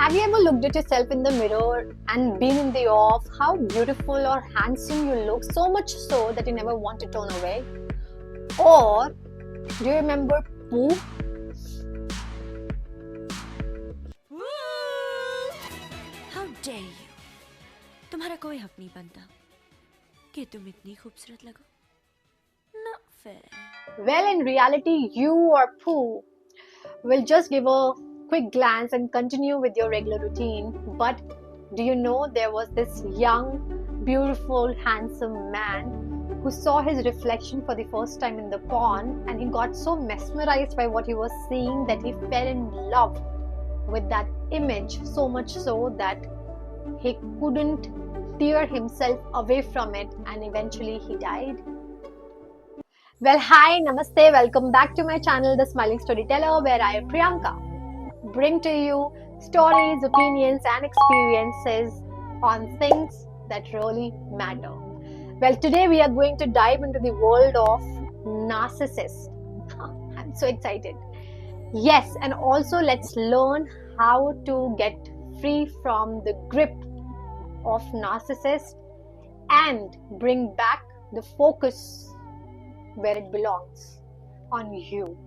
Have you ever looked at yourself in the mirror and been in the awe of how beautiful or handsome you look, so much so that you never want to turn away? Or do you remember Pooh? How dare you? तुम्हारा कोई हक नहीं बनता कि तुम इतनी खूबसूरत लगो. Not fair. Well, in reality, you or Pooh will just give a quick glance and continue with your regular routine. But do you know there was this young, beautiful, handsome man who saw his reflection for the first time in the pond, and he got so mesmerized by what he was seeing that he fell in love with that image, so much so that he couldn't tear himself away from it, and eventually he died. Well, hi, namaste, welcome back to my channel, The Smiling Storyteller, where I, Priyanka, bring to you stories, opinions, and experiences on things that really matter. Well, today we are going to dive into the world of narcissists. I'm so excited. Yes, and also let's learn how to get free from the grip of narcissists and bring back the focus where it belongs, on you.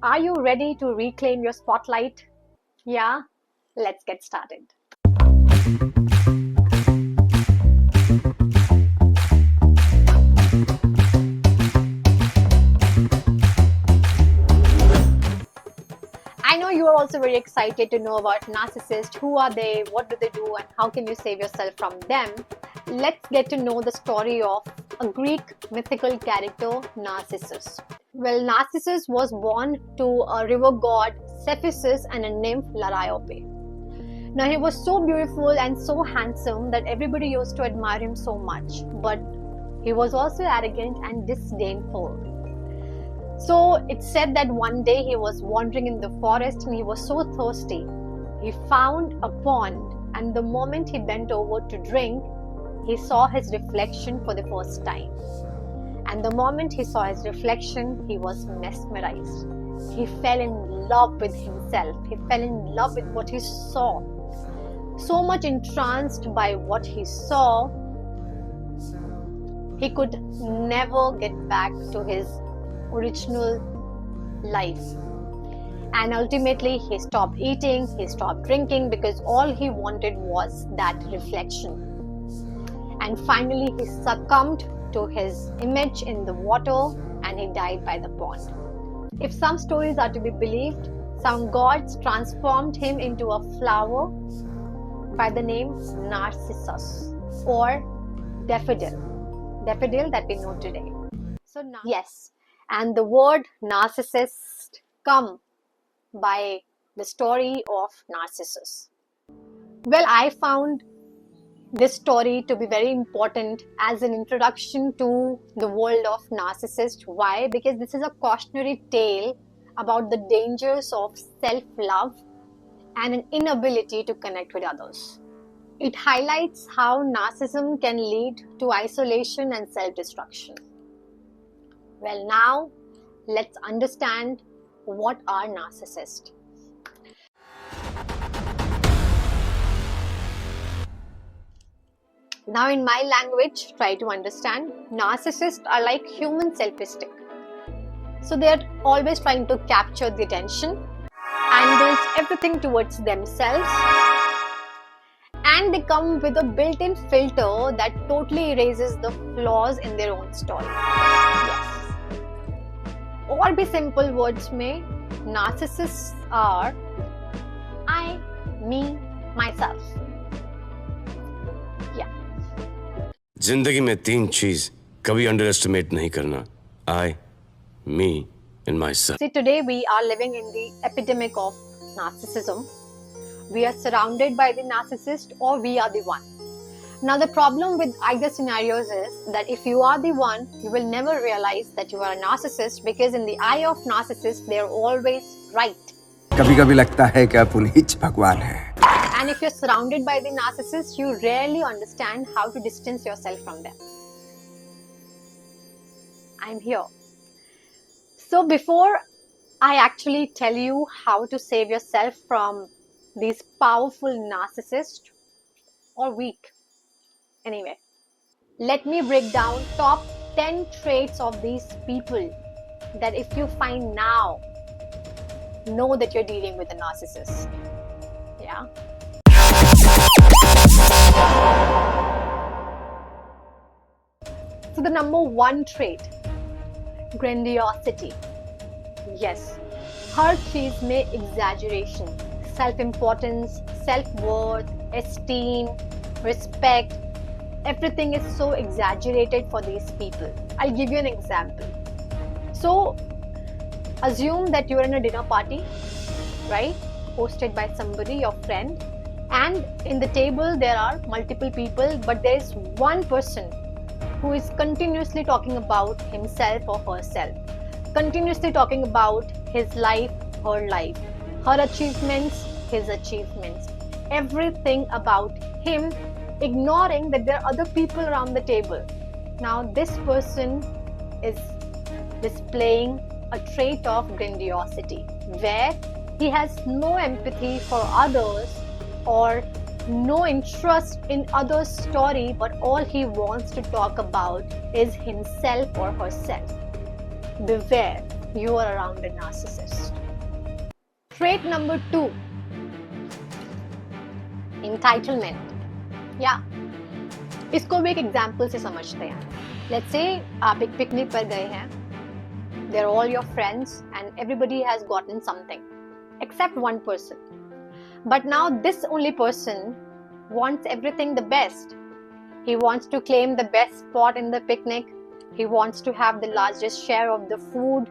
Are you ready to reclaim your spotlight? Yeah, let's get started. I know you are also very excited to know about narcissists. Who are they? What do they do? And how can you save yourself from them? Let's get to know the story of a Greek mythical character, Narcissus. Well, Narcissus was born to a river god Cephissus and a nymph Liriope. Now, he was so beautiful and so handsome that everybody used to admire him so much. But he was also arrogant and disdainful. So it's said that one day he was wandering in the forest and he was so thirsty. He found a pond, and the moment he bent over to drink, he saw his reflection for the first time. And the moment he saw his reflection, he was mesmerized. He fell in love with himself. He fell in love with what he saw. So much entranced by what he saw, he could never get back to his original life. And ultimately, he stopped eating, he stopped drinking, because all he wanted was that reflection. And finally, he succumbed to his image in the water and he died by the pond. If some stories are to be believed, some gods transformed him into a flower by the name Narcissus or daffodil that we know today. So yes, and the word narcissist come by the story of Narcissus. Well, I found this story to be very important as an introduction to the world of narcissists. Why? Because this is a cautionary tale about the dangers of self-love and an inability to connect with others. It highlights how narcissism can lead to isolation and self-destruction. Well, now let's understand what are narcissists. Now, in my language, try to understand. Narcissists are like human self-esteem. So they are always trying to capture the attention, angles everything towards themselves, and they come with a built-in filter that totally erases the flaws in their own story. Yes. और भी simple words में, narcissists are I, me, myself. Yeah. जिंदगी में तीन चीज कभी underestimate नहीं करना. I, me, and myself. See, today we are living in the epidemic of narcissism. We are surrounded by the narcissist, or we are the one. Now, the problem with either scenarios is that if you are the one, you will never realize that you are a narcissist, because in the eye of narcissists, they are always right. कभी-कभी लगता है कि आप उन्हीं भगवान हैं. And if you're surrounded by the narcissist, you rarely understand how to distance yourself from them. I'm here. So before I actually tell you how to save yourself from these powerful narcissists or weak? Anyway, let me break down top 10 traits of these people that if you find now, know that you're dealing with a narcissist. Yeah. So the number one trait, grandiosity. Yes, हर चीज में exaggeration, self-importance, self-worth, esteem, respect, everything is so exaggerated for these people. I'll give you an example. So, assume that you're in a dinner party, right? Hosted by somebody, your friend, and in the table there are multiple people, but there's one person who is continuously talking about himself or herself, continuously talking about his life, her life, her achievements, his achievements, everything about him, ignoring that there are other people around the table. Now, this person is displaying a trait of grandiosity where he has no empathy for others or no interest in others' story, but all he wants to talk about is himself or herself. Beware, you are around a narcissist. Trait number 2, entitlement. Yeah, इसको भी एक example से समझते हैं. Let's say आप एक picnic पर गए हैं. They're all your friends and everybody has gotten something except one person. But now this only person wants everything the best. He wants to claim the best spot in the picnic. He wants to have the largest share of the food.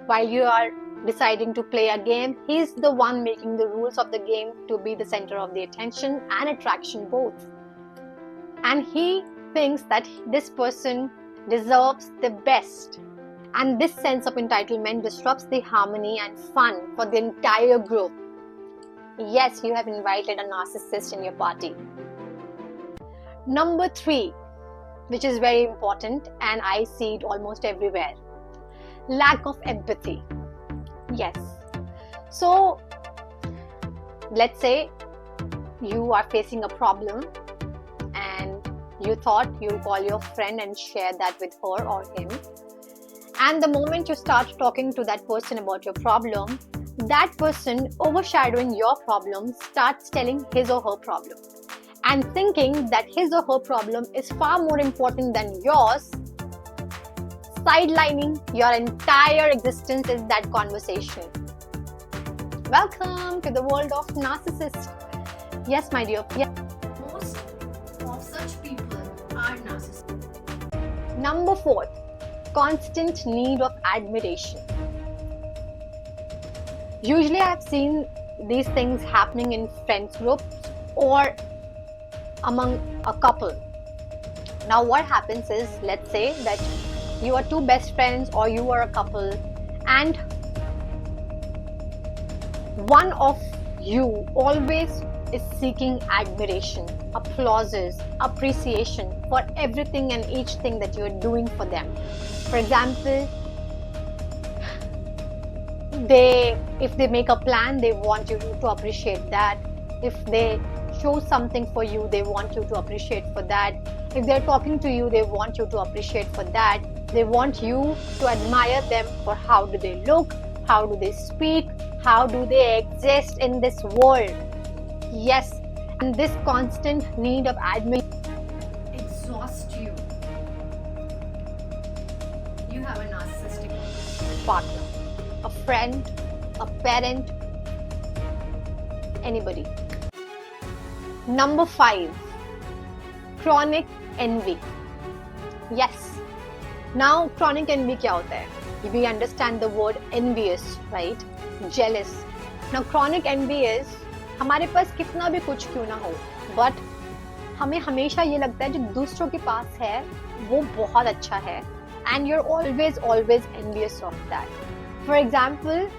While you are deciding to play a game, he's the one making the rules of the game to be the center of the attention and attraction both. And he thinks that this person deserves the best. And this sense of entitlement disrupts the harmony and fun for the entire group. Yes, you have invited a narcissist in your party. Number 3, which is very important and I see it almost everywhere. Lack of empathy. Yes. So, let's say you are facing a problem and you thought you'll call your friend and share that with her or him. And the moment you start talking to that person about your problem, that person overshadowing your problem starts telling his or her problem and thinking that his or her problem is far more important than yours, sidelining your entire existence in that conversation. Welcome to the world of narcissists. Yes, my dear. Yeah. Most of such people are narcissists. Number 4, constant need of admiration. Usually I've seen these things happening in friends groups or among a couple. Now what happens is, let's say that you are two best friends or you are a couple and one of you always is seeking admiration, applauses, appreciation for everything and each thing that you're doing for them. For example, if they make a plan, they want you to appreciate that. If they show something for you, they want you to appreciate for that. If they're talking to you, they want you to appreciate for that. They want you to admire them for how do they look, how do they speak, how do they exist in this world. Yes, and this constant need of admiration Exhaust you. You have a narcissistic partner, a friend, a parent, anybody. Number 5, chronic envy. Yes. Now, chronic envy क्या होता है? We understand the word envious, right? Jealous. Now, chronic envy is हमारे पास कितना भी कुछ क्यों ना हो, but हमें हमेशा ये लगता है जो दूसरों के पास है वो बहुत अच्छा है, and you're always envious of that. For example,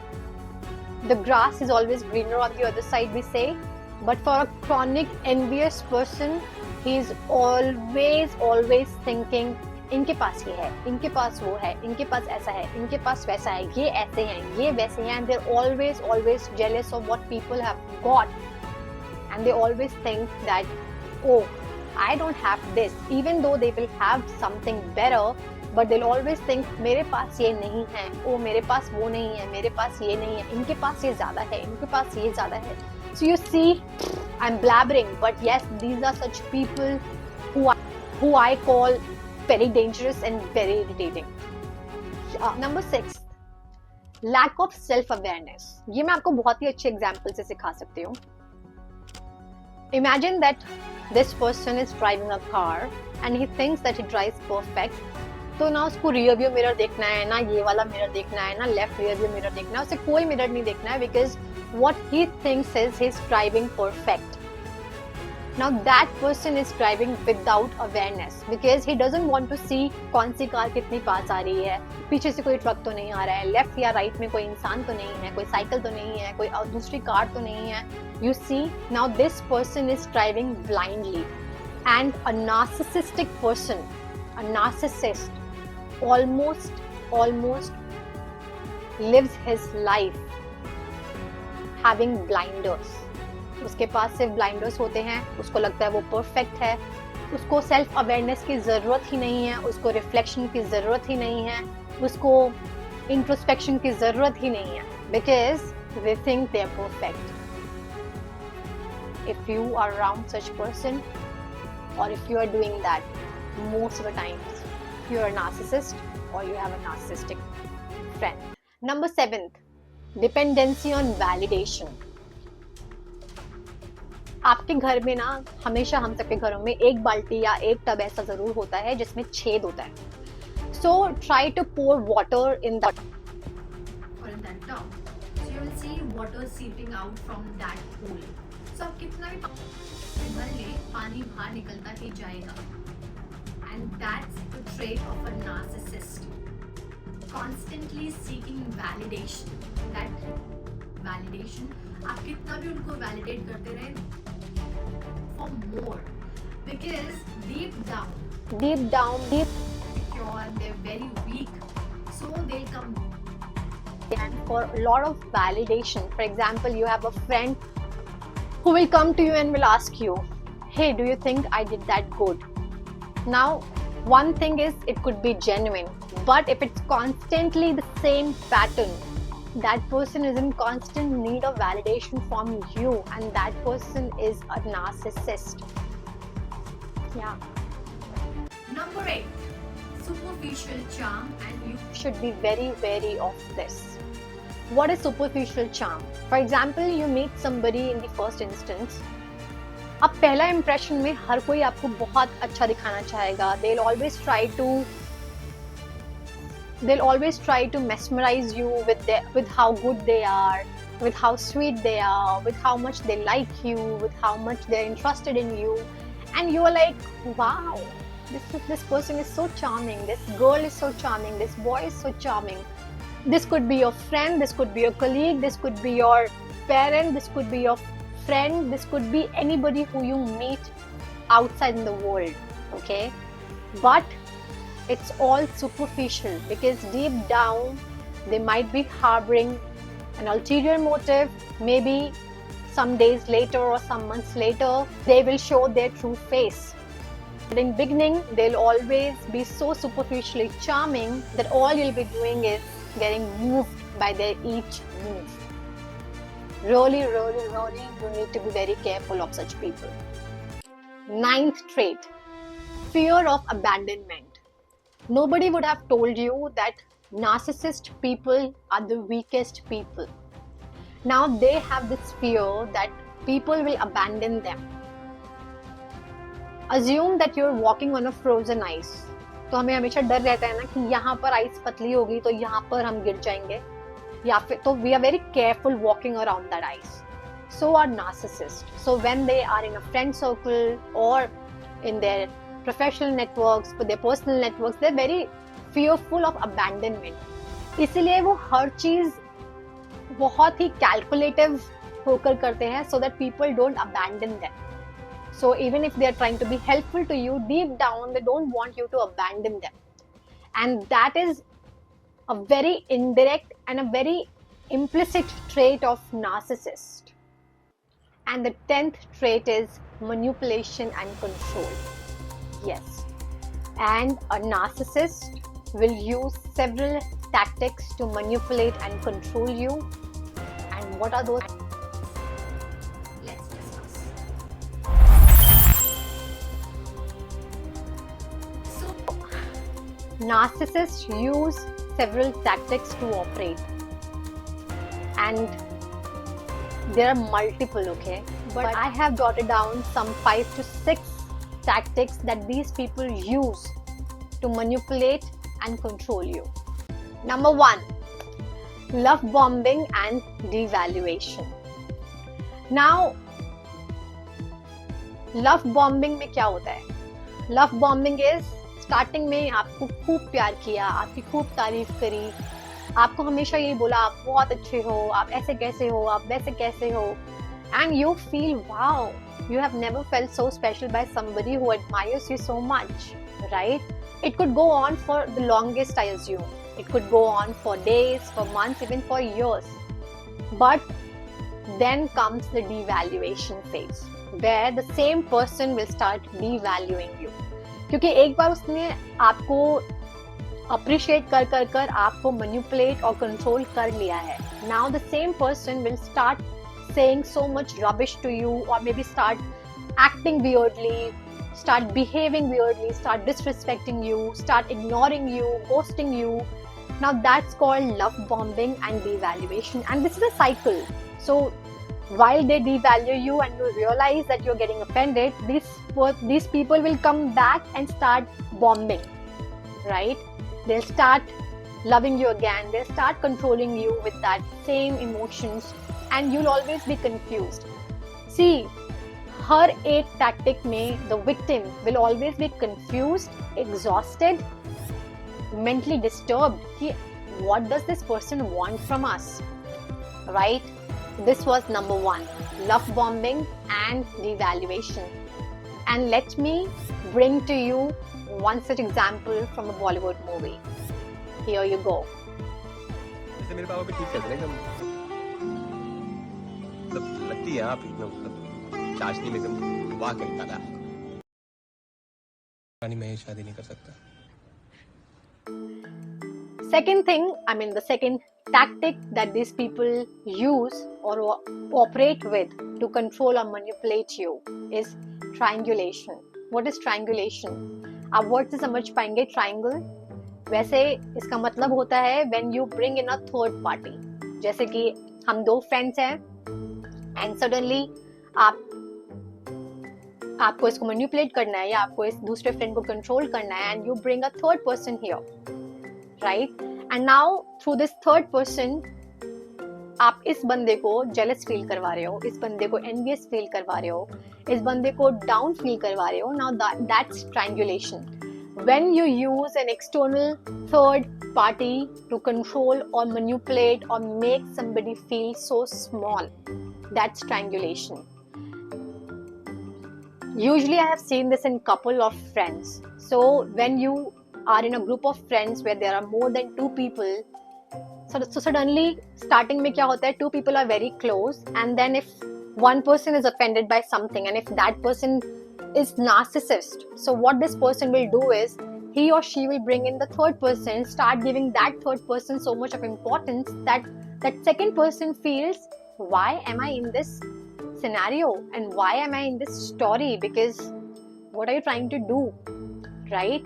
the grass is always greener on the other side, we say, but for a chronic envious person, he is always thinking इनके पास ये है, इनके पास वो है, इनके पास ऐसा है, इनके पास वैसा है, ये ऐसे हैं, ये वैसे हैं, and they're always jealous of what people have got. and they always think that, oh, I don't have this, even though they will have something better, but they'll always think मेरे पास ये नहीं है, ओ मेरे पास वो नहीं है, मेरे पास ये नहीं है, इनके पास ये ज़्यादा है, इनके पास ये ज़्यादा है. So you see, I'm blabbering, but yes, these are such people who I call very dangerous and very irritating. Number 6, lack of self-awareness. ये मैं आपको बहुत ही अच्छे example से सिखा सकती हूँ. Imagine that this person is driving a car and he thinks that he drives perfect. तो ना उसको रियर व्यू मिरर देखना है, ना ये वाला मिरर देखना है, ना लेफ्ट रियर व्यू मिरर देखना है, उसे कोई मिरर नहीं देखना है, because what he thinks is he's driving perfect. Now that person is driving without awareness because he doesn't want to see कौन सी कार कितनी पास आ रही है, पीछे से कोई ट्रक तो नहीं आ रहा है, लेफ्ट या राइट में कोई इंसान तो नहीं है, कोई साइकिल तो नहीं है, कोई दूसरी कार तो नहीं है. You see, now this person is driving blindly, and a narcissistic person, a narcissist, almost lives his life having blinders. उसके पास सिर्फ ब्लाइंडर्स होते हैं, उसको लगता है वो परफेक्ट है, उसको सेल्फ अवेयरनेस की ज़रूरत ही नहीं है, उसको रिफ्लेक्शन की ज़रूरत ही नहीं है, उसको इंट्रोस्पेक्शन की ज़रूरत ही नहीं है, because they think they are perfect. If you are around such person, or if you are doing that, most of the times you are a narcissist or you have a narcissistic friend. Number 7, dependency on validation. आपके घर में ना हमेशा हम सबके घरों में एक बाल्टी या एक टब ऐसा जरूर होता है जिसमें छेद होता है. So try to pour water in that. Or in that tub. So you will see water seeping out from that hole. So आप कितना भी भर ले, पानी बाहर निकलता ही जाएगा. And that's the trait of a narcissist. Constantly seeking validation. That validation, आप कितना भी उनको validate करते रहे, for more, because deep down, secure, they're very weak, so they'll come. And for a lot of validation, for example, you have a friend who will come to you and will ask you, hey, do you think I did that good? Now, one thing is it could be genuine, but if it's constantly the same pattern, that person is in constant need of validation from you, and that person is a narcissist. Yeah. Number 8, superficial charm, and you Should be very wary of this. What is superficial charm? For example, you meet somebody in the first instance. अब पहला impression में हर कोई आपको बहुत अच्छा दिखाना चाहेगा. They'll always try to mesmerize you with how good they are, with how sweet they are, with how much they like you, with how much they're interested in you, and you are like, wow, this person is so charming, this girl is so charming, this boy is so charming. This could be your friend, this could be your colleague, this could be your parent, this could be your friend, this could be anybody who you meet outside in the world, okay? But it's all superficial because deep down they might be harboring an ulterior motive. Maybe some days later or some months later they will show their true face. But in beginning they'll always be so superficially charming that all you'll be doing is getting moved by their each move. Really, you need to be very careful of such people. 9th trait, fear of abandonment. Nobody would have told you that narcissist people are the weakest people. Now they have this fear that people will abandon them. Assume that you're walking on a frozen ice. तो हमें हमेशा डर रहता है ना कि यहाँ पर आइस पतली होगी तो यहाँ पर हम गिर जाएंगे, या फिर तो we are very careful walking around that ice. So are narcissists. So when they are in a friend circle or in their professional networks, for their personal networks, they're very fearful of abandonment. इसीलिए वो हर चीज बहुत ही calculative होकर करते हैं so that people don't abandon them. So even if they are trying to be helpful to you, deep down they don't want you to abandon them. And that is a very indirect and a very implicit trait of narcissist. And the 10th trait is manipulation and control. Yes. And a narcissist will use several tactics to manipulate and control you. And what are those? Let's discuss. So, Narcissists use several tactics to operate. And there are multiple, okay? But I have jotted down some 5 to 6 tactics that these people use to manipulate and control you. Number 1, love bombing and devaluation. Now, love bombing में क्या होता है? Love bombing is starting में आपको खूब प्यार किया, आपकी खूब तारीफ करी, आपको हमेशा यही बोला आप बहुत अच्छे हो, आप ऐसे कैसे हो, आप वैसे कैसे हो, and you feel wow, you have never felt so special by somebody who admires you so much, right? It could go on for the longest, I assume. It could go on for days, for months, even for years. But then comes the devaluation phase, where the same person will start devaluing you. क्योंकि एक बार उसने आपको appreciate कर आपको manipulate और control कर लिया है. Now the same person will start saying so much rubbish to you, or maybe start acting weirdly, start behaving weirdly, start disrespecting you, start ignoring you, ghosting you. Now that's called love bombing and devaluation, and this is a cycle. So while they devalue you and you realize that you're getting offended, these people will come back and start bombing, right? They'll start loving you again, they'll start controlling you with that same emotions, and you'll always be confused. See, हर एक tactic में the victim will always be confused, exhausted, mentally disturbed कि what does this person want from us, right? This was number 1, love bombing and devaluation. And let me bring to you one such example from a Bollywood movie. Here you go. वैसे मेरे पापा भी ठीक चल रहे हैं, मतलब लगती है आप एकदम चाशनी में एकदम वाह करता था। रानी मैं शादी नहीं कर सकता। Second thing, the second tactic that these people use or operate with to control or manipulate you is triangulation. What is triangulation? आप word से समझ पाएंगे triangle. वैसे इसका मतलब होता है when you bring in a third party. जैसे कि हम 2 friends हैं and suddenly आपको इसको manipulate करना है या आपको इस दूसरे friend को control करना है, and you bring a third person here, right? And now through this third person आप इस बंदे को jealous feel करवा रहे हो, इस बंदे को envious feel करवा रहे हो, इस बंदे को down feel करवा रहे हो. Now that's triangulation. When you use an external third party to control or manipulate or make somebody feel so small, that's triangulation. Usually I have seen this in couple of friends. So when you are in a group of friends where there are more than 2 people, so suddenly starting में क्या होता है, 2 people are very close, and then if one person is offended by something, and if that person is narcissist, so what this person will do is he or she will bring in the third person, start giving that third person so much of importance that that second person feels, why am I in this scenario and why am I in this story, because what are you trying to do, right?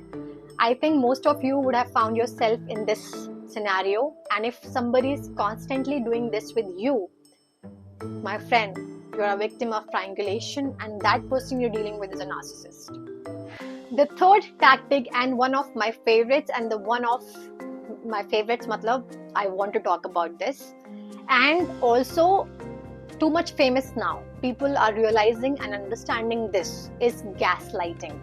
I think most of you would have found yourself in this scenario, and if somebody is constantly doing this with you, my friend, you are a victim of triangulation, and that person you're dealing with is a narcissist. The third tactic, and one of my favorites, and the one of my favorites, matlab, I want to talk about this, and also too much famous now. People are realizing and understanding this, is gaslighting.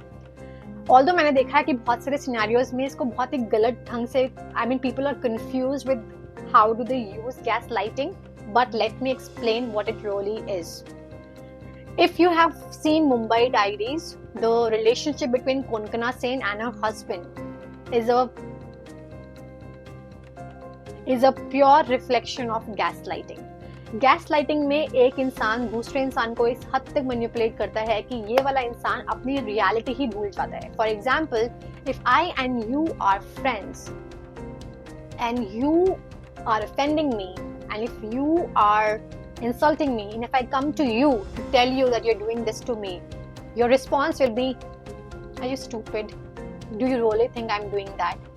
Although मैंने देखा है कि बहुत सारे scenarios में इसको बहुत ही गलत ढंग से, people are confused with how do they use gaslighting, but let me explain what it really is. If you have seen Mumbai Diaries, the relationship between Konkana Sen and her husband is a pure reflection of gaslighting. Gas lighting में एक इंसान दूसरे इंसान को इस हद तक manipulate करता है कि ये वाला इंसान अपनी रियलिटी ही भूल जाता है. For example, if I and you are friends and you are offending me, and if you are insulting me, and if I come to you to tell you that you're doing this to me, your response will be, are you stupid? Do you really think I'm doing that?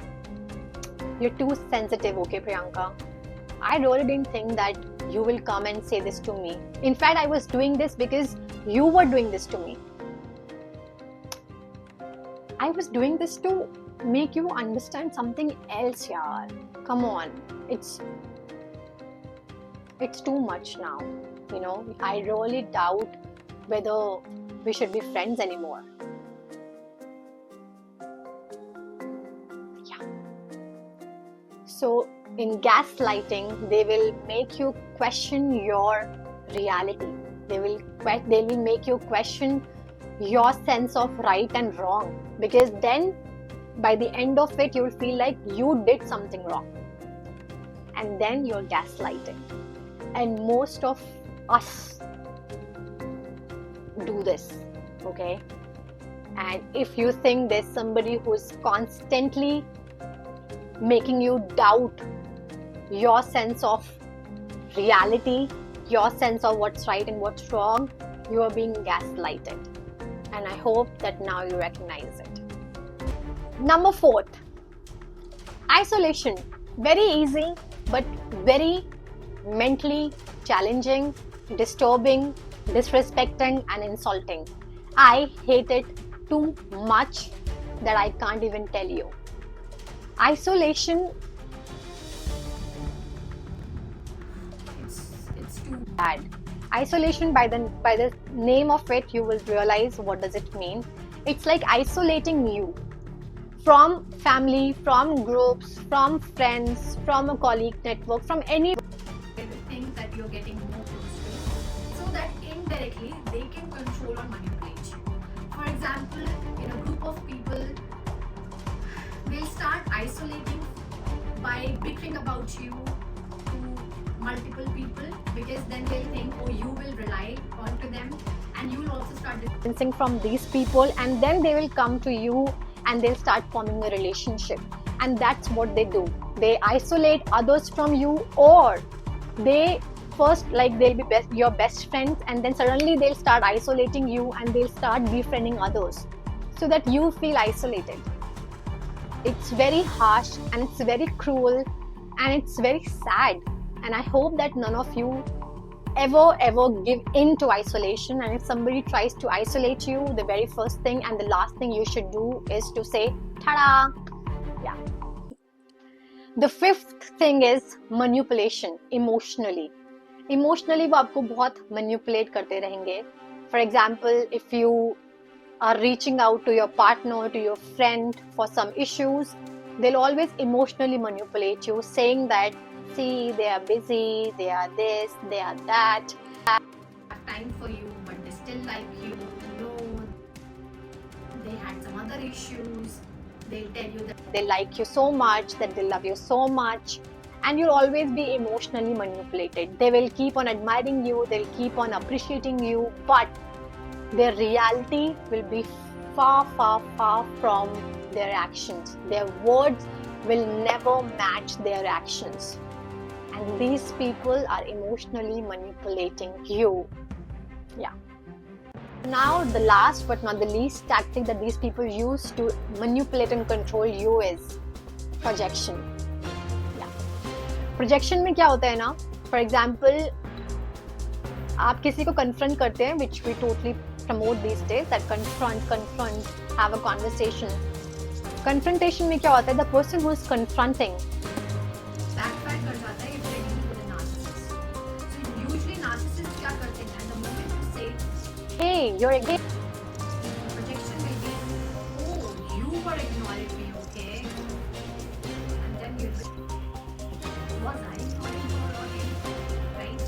You're too sensitive, okay, Priyanka? I really didn't think that you will come and say this to me. In fact, I was doing this because you were doing this to me. I was doing this to make you understand something else, yaar. Come on. It's too much now. You know, I really doubt whether we should be friends anymore. Yeah. So in gaslighting, they will make you question your reality. They will make you question your sense of right and wrong, because then by the end of it, you will feel like you did something wrong. And then you're gaslighting. And most of us do this, okay? And if you think there's somebody who's constantly making you doubt your sense of reality, your sense of what's right and what's wrong, you are being gaslighted. And I hope that now you recognize it. Number 4, isolation. Very easy, but very mentally challenging, disturbing, disrespecting and insulting. I hate it too much that I can't even tell you. Isolation, it's too bad. Isolation, by the name of it, you will realize what does it mean. It's like isolating you from family, from groups, from friends, from a colleague network, from any things that you're getting more close to, so that indirectly they can control or manipulate you. For example, in a group of people, they'll start isolating by bickering about you to multiple people, because then they'll think, oh, you will rely onto them, and you will also start distancing from these people, and then they will come to you and they'll start forming a relationship. And that's what they do. They isolate others from you, or they first, like, they'll be your best friends, and then suddenly they'll start isolating you and they'll start befriending others so that you feel isolated. It's very harsh and it's very cruel and it's very sad, and I hope that none of you ever give in to isolation. And if somebody tries to isolate you, the very first thing and the last thing you should do is to say tada. Yeah. The 5th thing is manipulation. Emotionally वो आपको बहुत manipulate करते रहेंगे. For example, if you are reaching out to your partner, to your friend for some issues, they'll always emotionally manipulate you, saying that, see, they are busy, they are this, they are that. have time for you, but they still like you. No, they had some other issues. They'll tell you that They like you so much, that they love you so much, and you'll always be emotionally manipulated. They will keep on admiring you, they'll keep on appreciating you, but their reality will be far, far, far from their actions. Their words will never match their actions. And these people are emotionally manipulating you. Yeah. Now, the last but not the least tactic that these people use to manipulate and control you is projection. Yeah. Projection में क्या होता है ना? For example, आप किसी को confront करते हैं, which we totally promote these days, that confront, have a conversation. Confrontation में क्या होता है? The person who is confronting backfire कर जाता है if they're dealing with a narcissist. So usually narcissists क्या करते हैं? The moment you say hey, you're a gay. projection will be, oh, you were ignoring me, okay? And then you was I ignoring you or not? Right?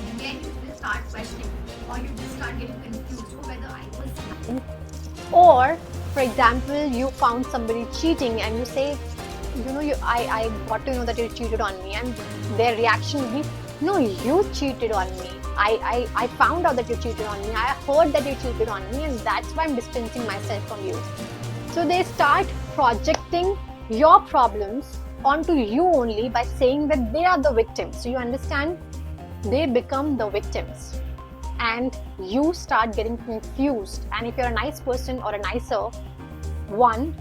And then you will start questioning, or you will start getting confused whether I was. Or, for example, you found somebody cheating and you say, I got to know that you cheated on me, and their reaction will be, No, you cheated on me. I found out that you cheated on me. I heard that you cheated on me, and that's why I'm distancing myself from you. So they start projecting your problems onto you only by saying that they are the victims. So you understand? They become the victims. And you start getting confused. And if you're a nice person or a nicer one,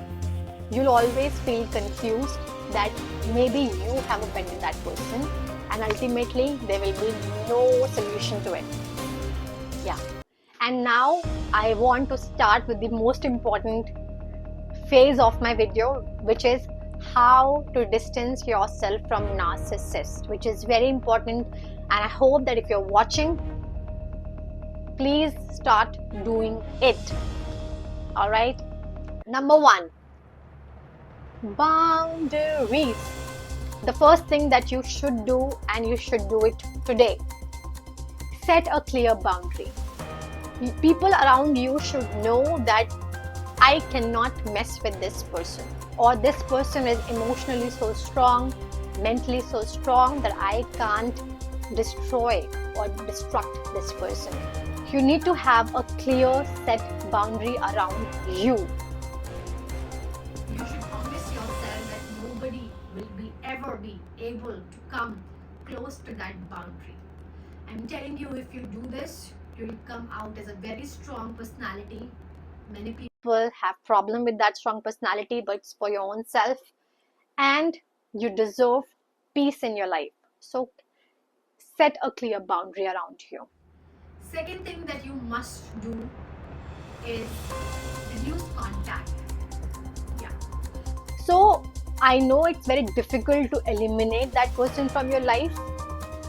you'll always feel confused that maybe you have offended that person, and ultimately there will be no solution to it. Yeah. And now I want to start with the most important phase of my video, which is how to distance yourself from narcissist, which is very important. And I hope that if you're watching, please start doing it. All right. Number 1, boundaries. The first thing that you should do, and you should do it today, set a clear boundary. People around you should know that I cannot mess with this person, or this person is emotionally so strong, mentally so strong that I can't destroy or destruct this person. You need to have a clear set boundary around you. You should promise yourself that nobody will ever be able to come close to that boundary. I'm telling you, if you do this, you'll come out as a very strong personality. Many people Have problem with that strong personality, but it's for your own self, and you deserve peace in your life. So set a clear boundary around you. Second thing that you must do is reduce contact. Yeah. So I know it's very difficult to eliminate that person from your life,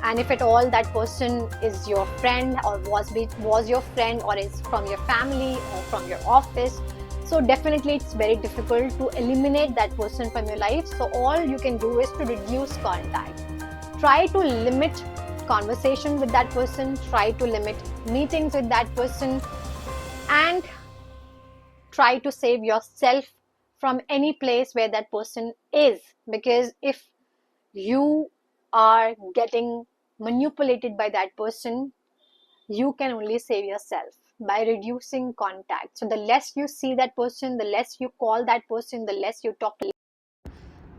and if at all that person is your friend or was your friend or is from your family or from your office, so definitely it's very difficult to eliminate that person from your life. So all you can do is to reduce contact. Try to limit conversation with that person, try to limit meetings with that person, and try to save yourself from any place where that person is, because if you are getting manipulated by that person, you can only save yourself by reducing contact. So the less you see that person, the less you call that person, the less you talk to,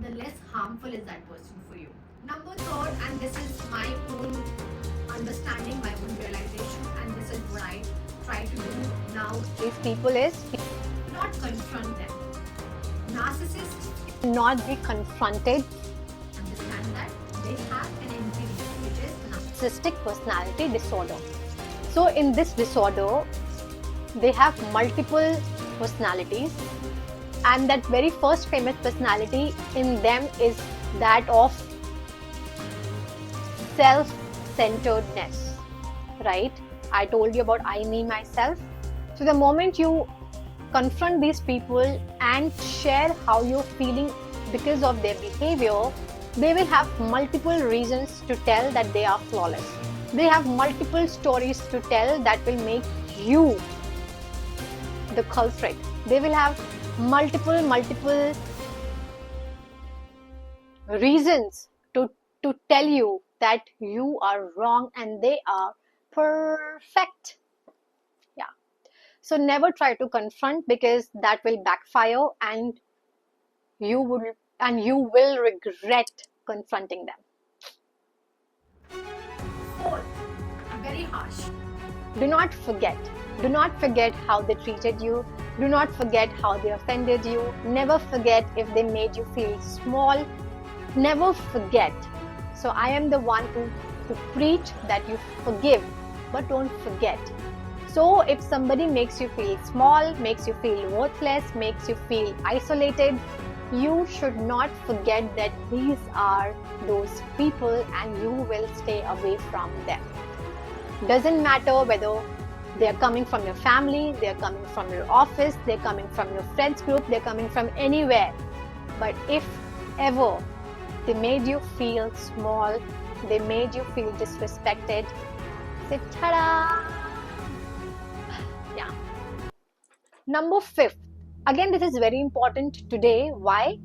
The less harmful is that person for you. Number third, and this is my own understanding, my own realization, and this is what I try to do now. these people is Not confront them. Narcissists not be confronted. understand that they have an entity which is Narcissistic personality disorder. So in this disorder, they have multiple personalities, and that very first famous personality in them is that of self-centeredness, right? I told you about I, me, myself. So the moment you confront these people and share how you're feeling because of their behavior, they will have multiple reasons to tell that they are flawless. They have multiple stories to tell that will make you the culprit. They will have multiple reasons to tell you that you are wrong and they are perfect. Yeah. So never try to confront, because that will backfire and you will regret confronting them. fourth, very harsh. Do not forget. Do not forget how they treated you. Do not forget how they offended you. Never forget if they made you feel small. Never forget. So I am the one who preach that you forgive, but don't forget. So if somebody makes you feel small, makes you feel worthless, makes you feel isolated, you should not forget that these are those people and you will stay away from them. Doesn't matter whether they're coming from your family, they're coming from your office, they're coming from your friends group, they're coming from anywhere. But if ever they made you feel small, they made you feel disrespected, say ta-da! Yeah. Number 5. Again, this is very important today. Why?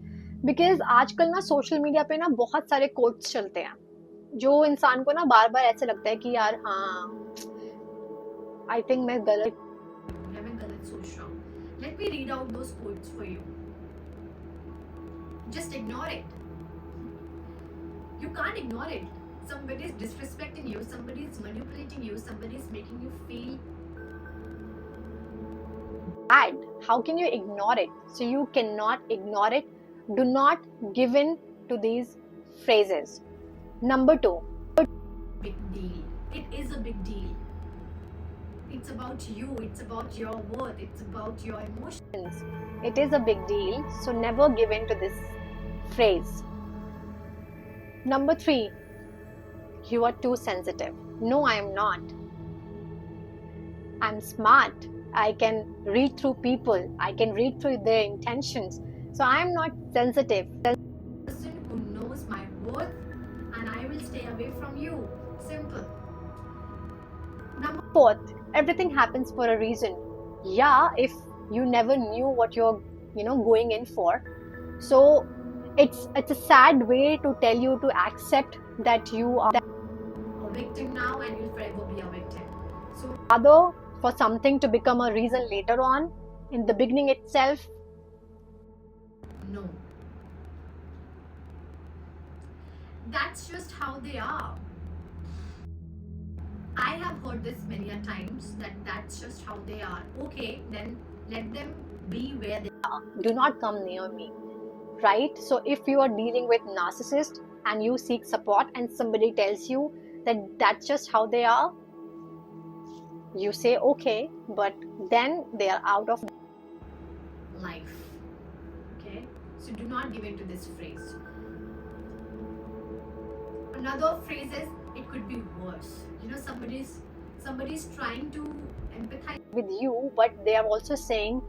Because आजकल ना social media पे ना बहुत सारे quotes चलते हैं. जो इंसान को ना बार बार ऐसे लगता है कि यार हाँ आई थिंक मैं गलत सोच रहा हूँ. Let me read out those quotes for you. Just ignore it. You can't ignore it. Somebody is disrespecting you, somebody is manipulating you, somebody is making you feel bad. How can you ignore it? So you cannot ignore it. Do not give in to these phrases. Number 2. big deal. It is a big deal. It's about you, it's about your worth, it's about your emotions. It is a big deal, so never give in to this phrase. Number 3. You are too sensitive. No, I am not. I'm smart. I can read through people. I can read through their intentions. So I am not sensitive. Person who knows my worth, and I will stay away from you. Simple. Number 4. Everything happens for a reason. Yeah, if you never knew what you're going in for. So it's a sad way to tell you to accept that you are a victim now and you'll forever be a victim. So rather for something to become a reason later on, in the beginning itself, no. That's just how they are. I have heard this many a times that that's just how they are. Okay, then let them be where they are. Do not come near me. Right? So if you are dealing with narcissist and you seek support and somebody tells you that that's just how they are, you say okay, but then they are out of life. Okay? So do not give in to this phrase. Another phrase is it could be worse. Somebody's trying to empathize with you, but they are also saying,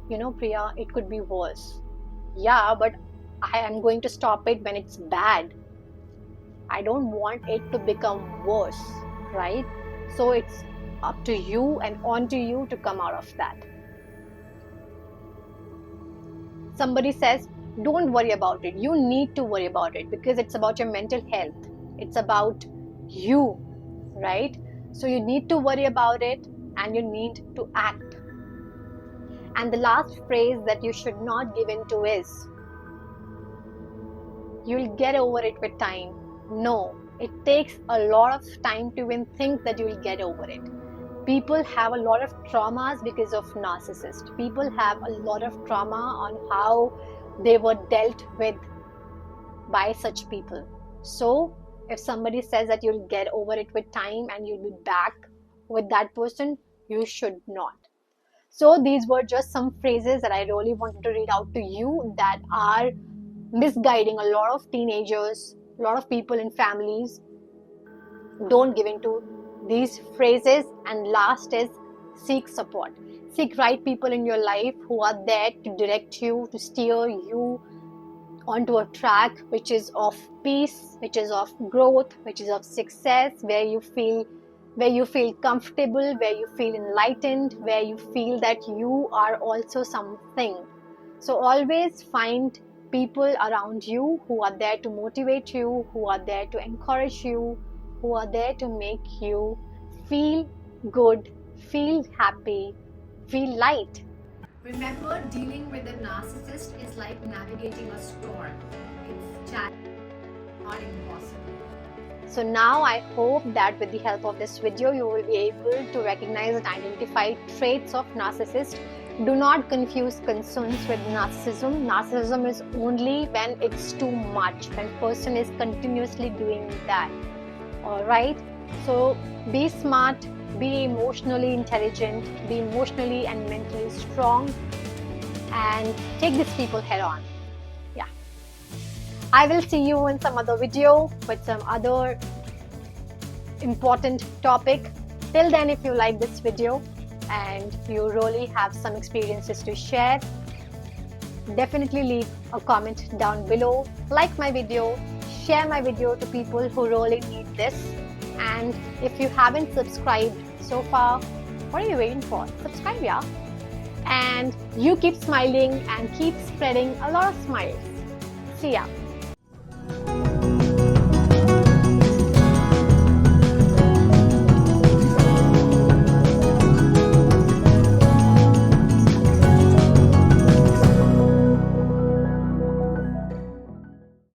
Priya, it could be worse. Yeah, but I am going to stop it when it's bad. I don't want it to become worse, right? So it's up to you and on to you to come out of that. Somebody says, don't worry about it. You need to worry about it because it's about your mental health. It's about you, right? So you need to worry about it and you need to act. And the last phrase that you should not give in to is, you'll get over it with time. No, it takes a lot of time to even think that you'll get over it. People have a lot of traumas because of narcissists. People have a lot of trauma on how they were dealt with by such people. So if somebody says that you'll get over it with time and you'll be back with that person, you should not. So these were just some phrases that I really wanted to read out to you that are misguiding a lot of teenagers, a lot of people in families. Don't give in to these phrases. And last is seek support. Seek right people in your life who are there to direct you, to steer you onto a track which is of peace, which is of growth, which is of success, where you feel comfortable, where you feel enlightened, where you feel that you are also something. So always find people around you who are there to motivate you, who are there to encourage you, who are there to make you feel good, feel happy, feel light. Remember, dealing with a narcissist is like navigating a storm. It's challenging, not impossible. So now I hope that with the help of this video, you will be able to recognize and identify traits of narcissist. Do not confuse concerns with narcissism. Narcissism is only when it's too much, when person is continuously doing that. Alright? So be smart, be emotionally intelligent, be emotionally and mentally strong, and take these people head on. Yeah. I will see you in some other video with some other important topic. Till then, if you like this video and you really have some experiences to share, definitely leave a comment down below. Like my video, share my video to people who really need this. And if you haven't subscribed so far, what are you waiting for? Subscribe, yeah. And you keep smiling and keep spreading a lot of smiles. See ya.